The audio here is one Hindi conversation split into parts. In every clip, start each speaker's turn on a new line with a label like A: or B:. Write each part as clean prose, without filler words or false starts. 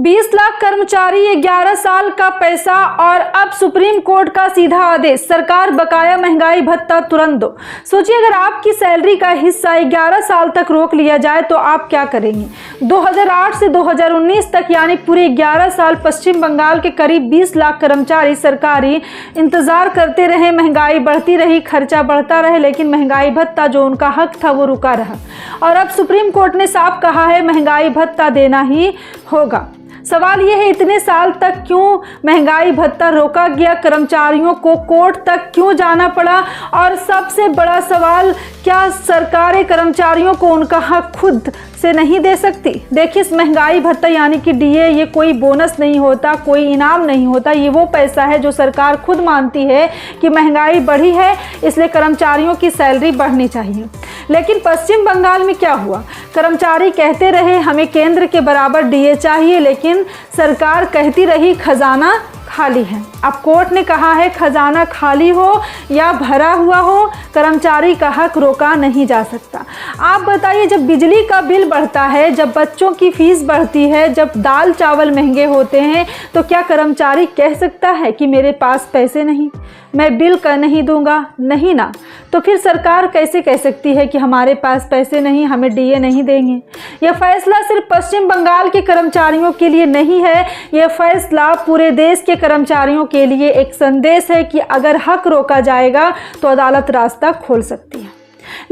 A: 20 लाख कर्मचारी, 11 साल का पैसा और अब सुप्रीम कोर्ट का सीधा आदेश, सरकार बकाया महंगाई भत्ता तुरंत दो। सोचिए अगर आपकी सैलरी का हिस्सा 11 साल तक रोक लिया जाए तो आप क्या करेंगे। 2008 से 2019 तक यानी पूरे 11 साल पश्चिम बंगाल के करीब 20 लाख कर्मचारी सरकारी इंतजार करते रहे, महंगाई बढ़ती रही, खर्चा बढ़ता रहे, लेकिन महंगाई भत्ता जो उनका हक था वो रुका रहा। और अब सुप्रीम कोर्ट ने साफ कहा है महंगाई भत्ता देना ही होगा। सवाल यह है इतने साल तक क्यों महंगाई भत्ता रोका गया, कर्मचारियों को कोर्ट तक क्यों जाना पड़ा, और सबसे बड़ा सवाल क्या सरकारें कर्मचारियों को उनका हक खुद से नहीं दे सकती। देखिए इस महंगाई भत्ता यानी कि डीए ये कोई बोनस नहीं होता, कोई इनाम नहीं होता, ये वो पैसा है जो सरकार खुद मानती है कि महंगाई बढ़ी है इसलिए कर्मचारियों की सैलरी बढ़नी चाहिए। लेकिन पश्चिम बंगाल में क्या हुआ, कर्मचारी कहते रहे हमें केंद्र के बराबर डीए चाहिए, लेकिन सरकार कहती रही खजाना खाली है। अब कोर्ट ने कहा है खजाना खाली हो या भरा हुआ हो, कर्मचारी का हक रोका नहीं जा सकता। आप बताइए जब बिजली का बिल बढ़ता है, जब बच्चों की फीस बढ़ती है, जब दाल चावल महंगे होते हैं, तो क्या कर्मचारी कह सकता है कि मेरे पास पैसे नहीं, मैं बिल का नहीं दूंगा? नहीं ना। तो फिर सरकार कैसे कह सकती है कि हमारे पास पैसे नहीं, हमें डीए नहीं देंगे। यह फैसला सिर्फ पश्चिम बंगाल के कर्मचारियों के लिए नहीं है, यह फैसला पूरे देश के कर्मचारियों के लिए एक संदेश है कि अगर हक रोका जाएगा तो अदालत रास्ता खोल सकती है।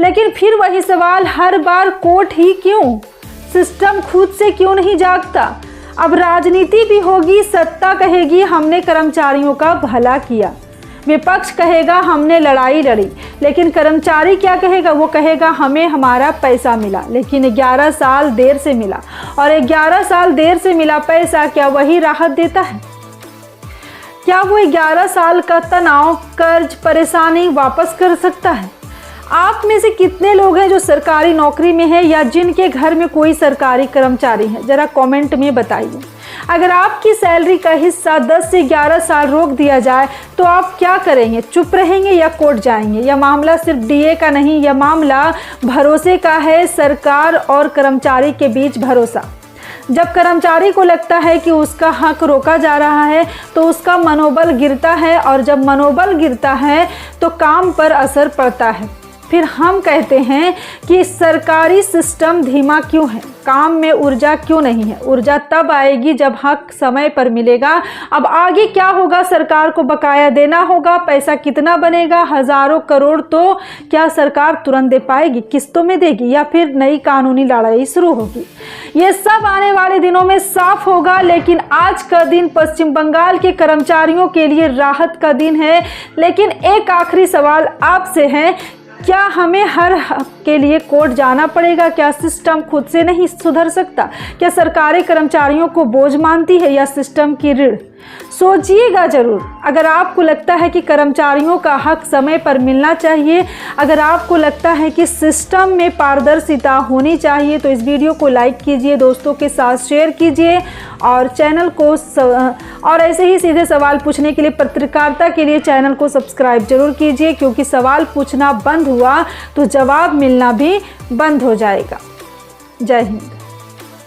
A: लेकिन फिर वही सवाल, हर बार कोर्ट ही क्यों, सिस्टम खुद से क्यों नहीं जागता? अब राजनीति भी होगी, सत्ता कहेगी हमने कर्मचारियों का भला किया, विपक्ष कहेगा हमने लड़ाई लड़ी, लेकिन कर्मचारी क्या कहेगा, वो कहेगा हमें हमारा पैसा मिला, लेकिन 11 साल देर से मिला। और 11 साल देर से मिला पैसा क्या वही राहत देता है? क्या वो 11 साल का तनाव, कर्ज, परेशानी वापस कर सकता है? आप में से कितने लोग हैं जो सरकारी नौकरी में है या जिनके घर में कोई सरकारी कर्मचारी है, जरा कमेंट में बताइए। अगर आपकी सैलरी का हिस्सा 10 से 11 साल रोक दिया जाए तो आप क्या करेंगे? चुप रहेंगे या कोर्ट जाएंगे? यह मामला सिर्फ डीए का नहीं, यह मामला भरोसे का है, सरकार और कर्मचारी के बीच भरोसा। जब कर्मचारी को लगता है कि उसका हक रोका जा रहा है तो उसका मनोबल गिरता है, और जब मनोबल गिरता है तो काम पर असर पड़ता है। फिर हम कहते हैं कि सरकारी सिस्टम धीमा क्यों है, काम में ऊर्जा क्यों नहीं है? ऊर्जा तब आएगी जब हक समय पर मिलेगा। अब आगे क्या होगा, सरकार को बकाया देना होगा, पैसा कितना बनेगा, हजारों करोड़, तो क्या सरकार तुरंत दे पाएगी, किस्तों में देगी, या फिर नई कानूनी लड़ाई शुरू होगी? ये सब आने वाले दिनों में साफ होगा। लेकिन आज का दिन पश्चिम बंगाल के कर्मचारियों के लिए राहत का दिन है। लेकिन एक आखिरी सवाल आपसे है, क्या हमें हर हक के लिए कोर्ट जाना पड़ेगा? क्या सिस्टम खुद से नहीं सुधर सकता? क्या सरकारें कर्मचारियों को बोझ मानती है या सिस्टम की रीढ़? सोचिएगा जरूर। अगर आपको लगता है कि कर्मचारियों का हक समय पर मिलना चाहिए, अगर आपको लगता है कि सिस्टम में पारदर्शिता होनी चाहिए, तो इस वीडियो को लाइक कीजिए, दोस्तों के साथ शेयर कीजिए, और चैनल को और ऐसे ही सीधे सवाल पूछने के लिए, पत्रकारिता के लिए चैनल को सब्सक्राइब जरूर कीजिए, क्योंकि सवाल पूछना बंद हुआ तो जवाब मिलना भी बंद हो जाएगा। जय हिंद।